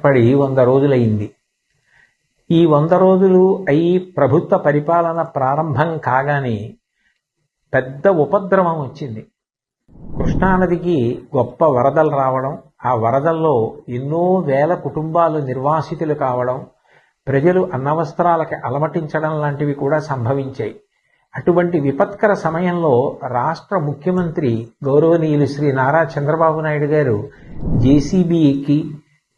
ఏర్పడి 100 రోజులైంది. ఈ 100 రోజులు అయి ప్రభుత్వ పరిపాలన ప్రారంభం కాగానే పెద్ద ఉపద్రవం వచ్చింది. కృష్ణానదికి గొప్ప వరదలు రావడం, ఆ వరదల్లో ఎన్నో వేల కుటుంబాలు నిర్వాసితులు కావడం, ప్రజలు అన్నవస్త్రాలకి అలమటించడం లాంటివి కూడా సంభవించాయి. అటువంటి విపత్కర సమయంలో రాష్ట్ర ముఖ్యమంత్రి గౌరవనీయులు శ్రీ నారా చంద్రబాబు నాయుడు గారు జేసీబీ ఎక్కి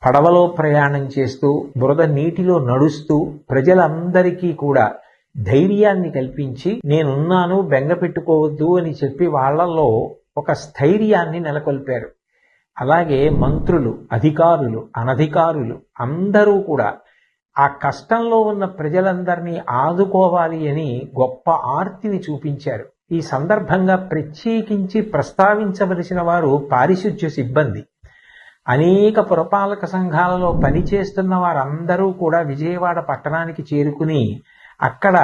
పడవలో ప్రయాణం చేస్తూ బురద నీటిలో నడుస్తూ ప్రజలందరికీ కూడా ధైర్యాన్ని కల్పించి నేనున్నాను, బెంగ పెట్టుకోవద్దు అని చెప్పి వాళ్లలో ఒక స్థైర్యాన్ని నెలకొల్పారు. అలాగే మంత్రులు, అధికారులు, అనధికారులు అందరూ కూడా ఆ కష్టంలో ఉన్న ప్రజలందరినీ ఆదుకోవాలి అని గొప్ప ఆర్తిని చూపించారు. ఈ సందర్భంగా ప్రత్యేకించి ప్రస్తావించవలసిన వారు పారిశుధ్య సిబ్బంది. అనేక పురపాలక సంఘాలలో పనిచేస్తున్న వారందరూ కూడా విజయవాడ పట్టణానికి చేరుకుని అక్కడ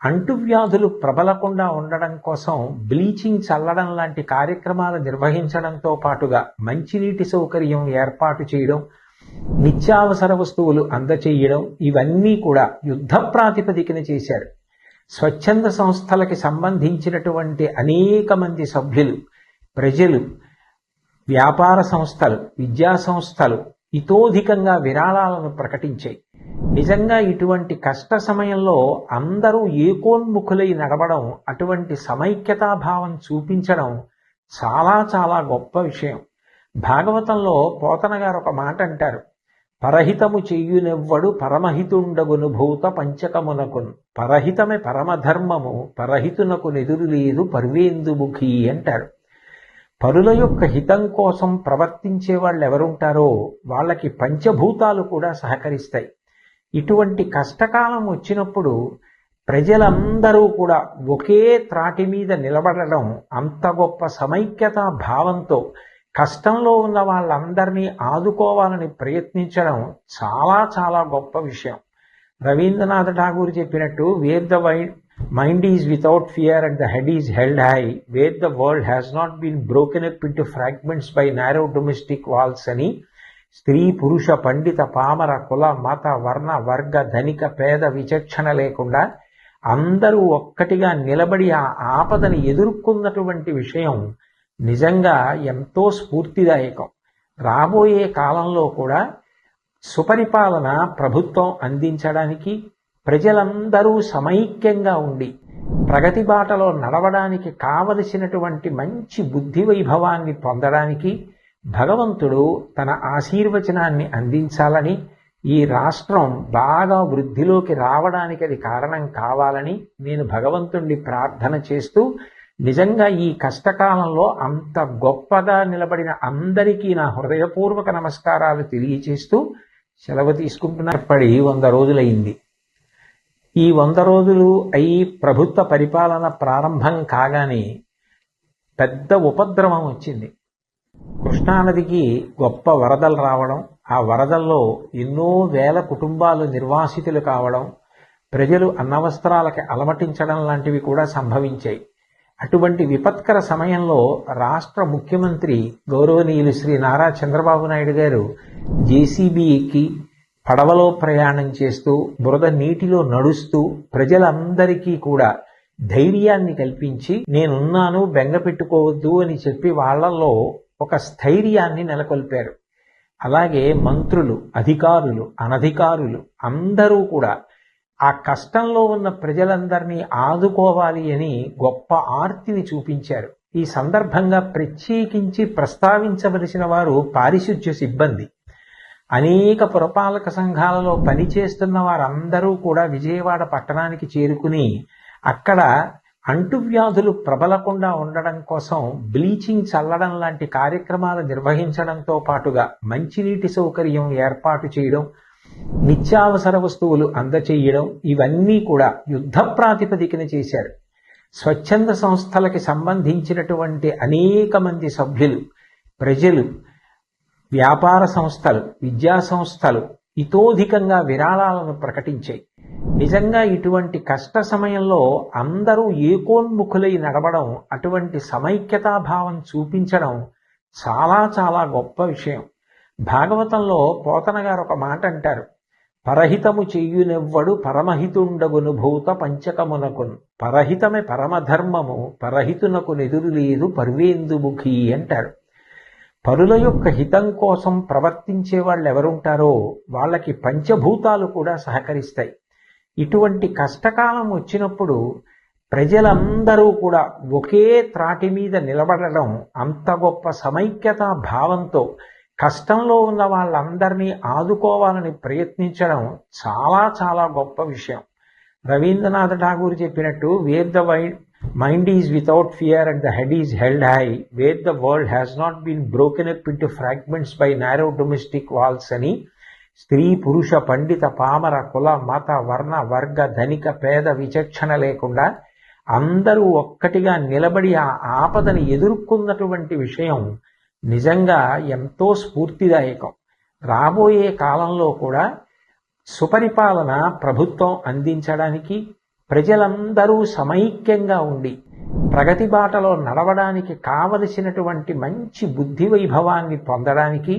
అంటువ్యాధులు ప్రబలకుండా ఉండడం కోసం బ్లీచింగ్ చల్లడం లాంటి కార్యక్రమాలు నిర్వహించడంతో పాటుగా మంచినీటి సౌకర్యం ఏర్పాటు చేయడం, నిత్యావసర వస్తువులు అందచేయడం, ఇవన్నీ కూడా యుద్ధ ప్రాతిపదికన చేశారు. స్వచ్ఛంద సంస్థలకి సంబంధించినటువంటి అనేక మంది సభ్యులు, ప్రజలు, వ్యాపార సంస్థలు, విద్యా సంస్థలు ఇతోధికంగా విరాళాలను ప్రకటించాయి. నిజంగా ఇటువంటి కష్ట సమయంలో అందరూ ఏకోన్ముఖులై నడవడం, అటువంటి సమైక్యతాభావం చూపించడం చాలా చాలా గొప్ప విషయం. భాగవతంలో పోతన గారు ఒక మాట అంటారు, పరహితము చెయ్యునెవ్వడు పరమహితుండగును భూత పంచకమునకును, పరహితమే పరమధర్మము పరహితునకు నెదురు లేదు పర్వేందుముఖి అంటారు. పరుల యొక్క హితం కోసం ప్రవర్తించే వాళ్ళు ఎవరుంటారో వాళ్ళకి పంచభూతాలు కూడా సహకరిస్తాయి. ఇటువంటి కష్టకాలం వచ్చినప్పుడు ప్రజలందరూ కూడా ఒకే త్రాటి మీద నిలబడడం, అంత గొప్ప సమైక్యతా భావంతో కష్టంలో ఉన్న వాళ్ళందరినీ ఆదుకోవాలని ప్రయత్నించడం చాలా చాలా గొప్ప విషయం. రవీంద్రనాథ్ ఠాగూర్ చెప్పినట్టు, where the mind is without fear and the head is held high, where the world has not been broken up into fragments by narrow domestic walls అని స్త్రీ, పురుష, పండిత, పామర, కుల, మత, వర్ణ, వర్గ, ధనిక, పేద విచక్షణ లేకుండా అందరూ ఒక్కటిగా నిలబడి ఆ ఆపదని ఎదుర్కొన్నటువంటి విషయం నిజంగా ఎంతో స్ఫూర్తిదాయకం. రాబోయే కాలంలో కూడా సుపరిపాలన ప్రభుత్వం అందించడానికి, ప్రజలందరూ సమైక్యంగా ఉండి ప్రగతి బాటలో నడవడానికి కావలసినటువంటి మంచి బుద్ధి వైభవాన్ని పొందడానికి భగవంతుడు తన ఆశీర్వచనాన్ని అందించాలని, ఈ రాష్ట్రం బాగా వృద్ధిలోకి రావడానికి అది కారణం కావాలని నేను భగవంతుణ్ణి ప్రార్థన చేస్తూ, నిజంగా ఈ కష్టకాలంలో అంత గొప్పగా నిలబడిన అందరికీ నా హృదయపూర్వక నమస్కారాలు తెలియచేస్తూ సెలవు తీసుకుంటున్నప్పటి 100 రోజులైంది. ఈ 100 రోజులు అయి ప్రభుత్వ పరిపాలన ప్రారంభం కాగానే పెద్ద ఉపద్రవం వచ్చింది. కృష్ణానదికి గొప్ప వరదలు రావడం, ఆ వరదల్లో ఎన్నో వేల కుటుంబాలు నిర్వాసితులు కావడం, ప్రజలు అన్నవస్త్రాలకి అలమటించడం లాంటివి కూడా సంభవించాయి. అటువంటి విపత్కర సమయంలో రాష్ట్ర ముఖ్యమంత్రి గౌరవనీయులు శ్రీ నారా చంద్రబాబు నాయుడు గారు జేసీబీ ఎక్కి పడవలో ప్రయాణం చేస్తూ బురద నీటిలో నడుస్తూ ప్రజలందరికీ కూడా ధైర్యాన్ని కల్పించి నేనున్నాను, బెంగ పెట్టుకోవద్దు అని చెప్పి వాళ్లలో ఒక స్థైర్యాన్ని నెలకొల్పారు. అలాగే మంత్రులు, అధికారులు, అనధికారులు అందరూ కూడా ఆ కష్టంలో ఉన్న ప్రజలందరినీ ఆదుకోవాలి అని గొప్ప ఆర్తిని చూపించారు. ఈ సందర్భంగా ప్రత్యేకించి ప్రస్తావించవలసిన వారు పారిశుధ్య సిబ్బంది. అనేక పురపాలక సంఘాలలో పనిచేస్తున్న వారందరూ కూడా విజయవాడ పట్టణానికి చేరుకుని అక్కడ అంటువ్యాధులు ప్రబలకుండా ఉండడం కోసం బ్లీచింగ్ చల్లడం లాంటి కార్యక్రమాలు నిర్వహించడంతో పాటుగా మంచినీటి సౌకర్యం ఏర్పాటు చేయడం, నిత్యావసర వస్తువులు అందచేయడం, ఇవన్నీ కూడా యుద్ధ ప్రాతిపదికన చేశారు. స్వచ్ఛంద సంస్థలకి సంబంధించినటువంటి అనేక మంది సభ్యులు, ప్రజలు, వ్యాపార సంస్థలు, విద్యా సంస్థలు ఇతోధికంగా విరాళాలను ప్రకటించాయి. నిజంగా ఇటువంటి కష్ట సమయంలో అందరూ ఏకోన్ముఖులై నడవడం, అటువంటి సమైక్యతాభావం చూపించడం చాలా చాలా గొప్ప విషయం. భాగవతంలో పోతన గారు ఒక మాట అంటారు, పరహితము చెయ్యునెవ్వడు పరమహితుండగును భూత పంచకమునకున్. పరహితమే పరమధర్మము, పరహితునకు నెదురు లేదు పర్వేందుముఖి అంటారు. పరుల యొక్క హితం కోసం ప్రవర్తించే వాళ్ళు ఎవరుంటారో వాళ్ళకి పంచభూతాలు కూడా సహకరిస్తాయి. ఇటువంటి కష్టకాలం వచ్చినప్పుడు ప్రజలందరూ కూడా ఒకే త్రాటి మీద నిలబడడం, అంత గొప్ప సమైక్యతా భావంతో కష్టంలో ఉన్న వాళ్ళందరినీ ఆదుకోవాలని ప్రయత్నించడం చాలా చాలా గొప్ప విషయం. రవీంద్రనాథ్ ఠాగూర్ చెప్పినట్టు, where the mind is without fear and the head is held high, where the world has not been broken up into fragments by narrow domestic walls అని స్త్రీ పురుష పండిత పామర కుల మత వర్ణ వర్గ ధనిక పేద విచక్షణ లేకుండా అందరూ ఒక్కటిగా నిలబడి ఆ ఆపదని ఎదుర్కొన్నటువంటి విషయం నిజంగా ఎంతో స్ఫూర్తిదాయకం. రాబోయే కాలంలో కూడా సుపరిపాలన ప్రభుత్వం అందించడానికి, ప్రజలందరూ సమైక్యంగా ఉండి ప్రగతి బాటలో నడవడానికి కావలసినటువంటి మంచి బుద్ధి వైభవాన్ని పొందడానికి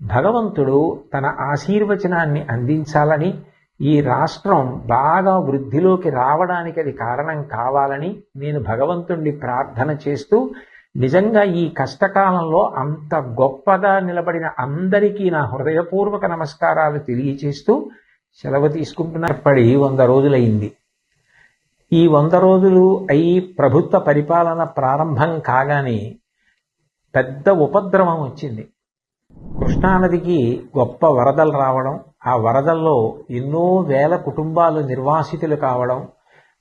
భగవంతుడు తన ఆశీర్వచనాన్ని అందించాలని, ఈ రాష్ట్రం బాగా వృద్ధిలోకి రావడానికి అది కారణం కావాలని నేను భగవంతుణ్ణి ప్రార్థన చేస్తూ, నిజంగా ఈ కష్టకాలంలో అంత గొప్పగా నిలబడిన అందరికీ నా హృదయపూర్వక నమస్కారాలు తెలియచేస్తూ సెలవు తీసుకుంటున్నారు. 100 రోజులైంది. ఈ 100 రోజులు అయి ప్రభుత్వ పరిపాలన ప్రారంభం కాగానే పెద్ద ఉపద్రవం వచ్చింది. కృష్ణానదికి గొప్ప వరదలు రావడం, ఆ వరదల్లో ఎన్నో వేల కుటుంబాలు నిర్వాసితులు కావడం,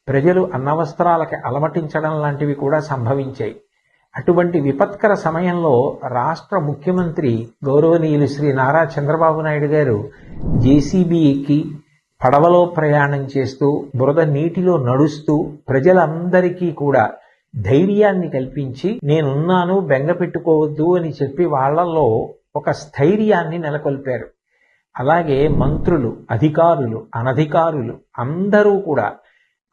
ప్రజలు అన్నవస్త్రాలకి అలమటించడం లాంటివి కూడా సంభవించాయి. అటువంటి విపత్కర సమయంలో రాష్ట్ర ముఖ్యమంత్రి గౌరవనీయులు శ్రీ నారా చంద్రబాబు నాయుడు గారు జేసీబీ ఎక్కి పడవలో ప్రయాణం చేస్తూ బురద నీటిలో నడుస్తూ ప్రజలందరికీ కూడా ధైర్యాన్ని కల్పించి, నేనున్నాను బెంగ పెట్టుకోవద్దు అని చెప్పి వాళ్లలో ఒక స్థైర్యాన్ని నెలకొల్పారు. అలాగే మంత్రులు, అధికారులు, అనధికారులు అందరూ కూడా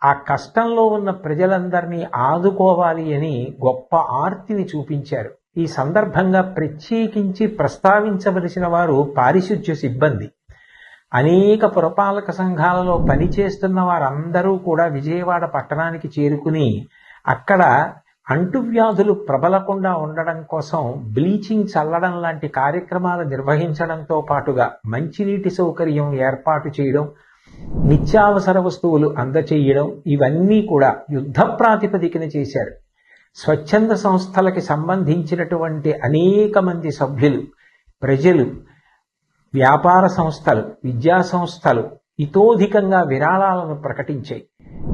ఆ కష్టంలో ఉన్న ప్రజలందరినీ ఆదుకోవాలి అని గొప్ప ఆర్తిని చూపించారు. ఈ సందర్భంగా ప్రత్యేకించి ప్రస్తావించవలసిన వారు పారిశుధ్య సిబ్బంది. అనేక పురపాలక సంఘాలలో పనిచేస్తున్న వారందరూ కూడా విజయవాడ పట్టణానికి చేరుకుని అక్కడ అంటువ్యాధులు ప్రబలకుండా ఉండడం కోసం బ్లీచింగ్ చల్లడం లాంటి కార్యక్రమాలు నిర్వహించడంతో పాటుగా మంచినీటి సౌకర్యం ఏర్పాటు చేయడం, నిత్యావసర వస్తువులు అందచేయడం, ఇవన్నీ కూడా యుద్ధ ప్రాతిపదికన చేశారు. స్వచ్ఛంద సంస్థలకి సంబంధించినటువంటి అనేక మంది సభ్యులు, ప్రజలు, వ్యాపార సంస్థలు, విద్యా సంస్థలు ఇతోధికంగా విరాళాలను ప్రకటించాయి.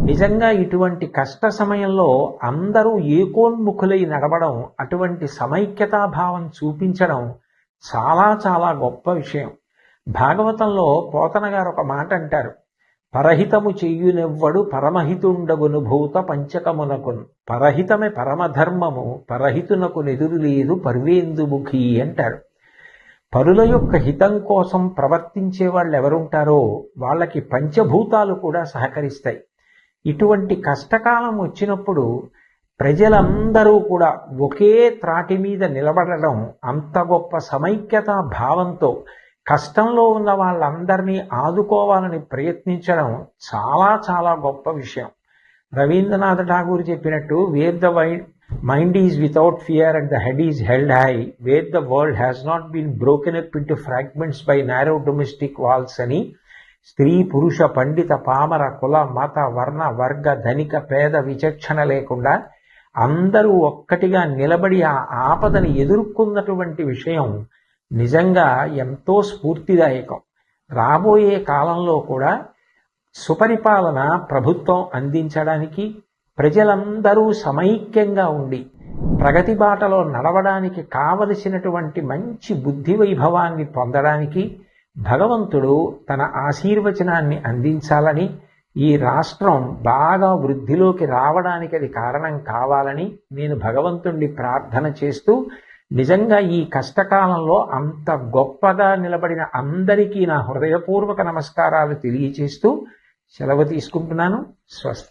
నిజంగా ఇటువంటి కష్ట సమయంలో అందరూ ఏకోన్ముఖులై నడవడం, అటువంటి సమైక్యతాభావం చూపించడం చాలా చాలా గొప్ప విషయం. భాగవతంలో పోతన గారు ఒక మాట అంటారు, పరహితము చెయ్యునెవ్వడు పరమహితుండగును భూత పంచకమునకున్. పరహితమే పరమధర్మము, పరహితునకు నెదురు లేదు పర్వేందుముఖి అంటారు. పరుల యొక్క హితం కోసం ప్రవర్తించే వాళ్ళు ఎవరుంటారో వాళ్ళకి పంచభూతాలు కూడా సహకరిస్తాయి. ఇటువంటి కష్టకాలం వచ్చినప్పుడు ప్రజలందరూ కూడా ఒకే త్రాటి మీద నిలబడడం, అంత గొప్ప సమైక్యతా భావంతో కష్టంలో ఉన్న వాళ్ళందరినీ ఆదుకోవాలని ప్రయత్నించడం చాలా చాలా గొప్ప విషయం. రవీంద్రనాథ్ ఠాగూర్ చెప్పినట్టు, where the mind is without fear and the head is held high, where the world has not been broken up into fragments by narrow domestic walls అని స్త్రీ పురుష పండిత పామర కుల మత వర్ణ వర్గ ధనిక పేద విచక్షణ లేకుండా అందరూ ఒక్కటిగా నిలబడి ఆ ఆపదని ఎదుర్కొన్నటువంటి విషయం నిజంగా ఎంతో స్ఫూర్తిదాయకం. రాబోయే కాలంలో కూడా సుపరిపాలన ప్రభుత్వం అందించడానికి, ప్రజలందరూ సమైక్యంగా ఉండి ప్రగతి బాటలో నడవడానికి కావలసినటువంటి మంచి బుద్ధి వైభవాన్ని పొందడానికి భగవంతుడు తన ఆశీర్వచనాన్ని అందించాలని, ఈ రాష్ట్రం బాగా వృద్ధిలోకి రావడానికి అది కారణం కావాలని నేను భగవంతుణ్ణి ప్రార్థన చేస్తూ, నిజంగా ఈ కష్టకాలంలో అంత గొప్పగా నిలబడిన అందరికీ నా హృదయపూర్వక నమస్కారాలు తెలియచేస్తూ సెలవు తీసుకుంటున్నాను. స్వస్తి.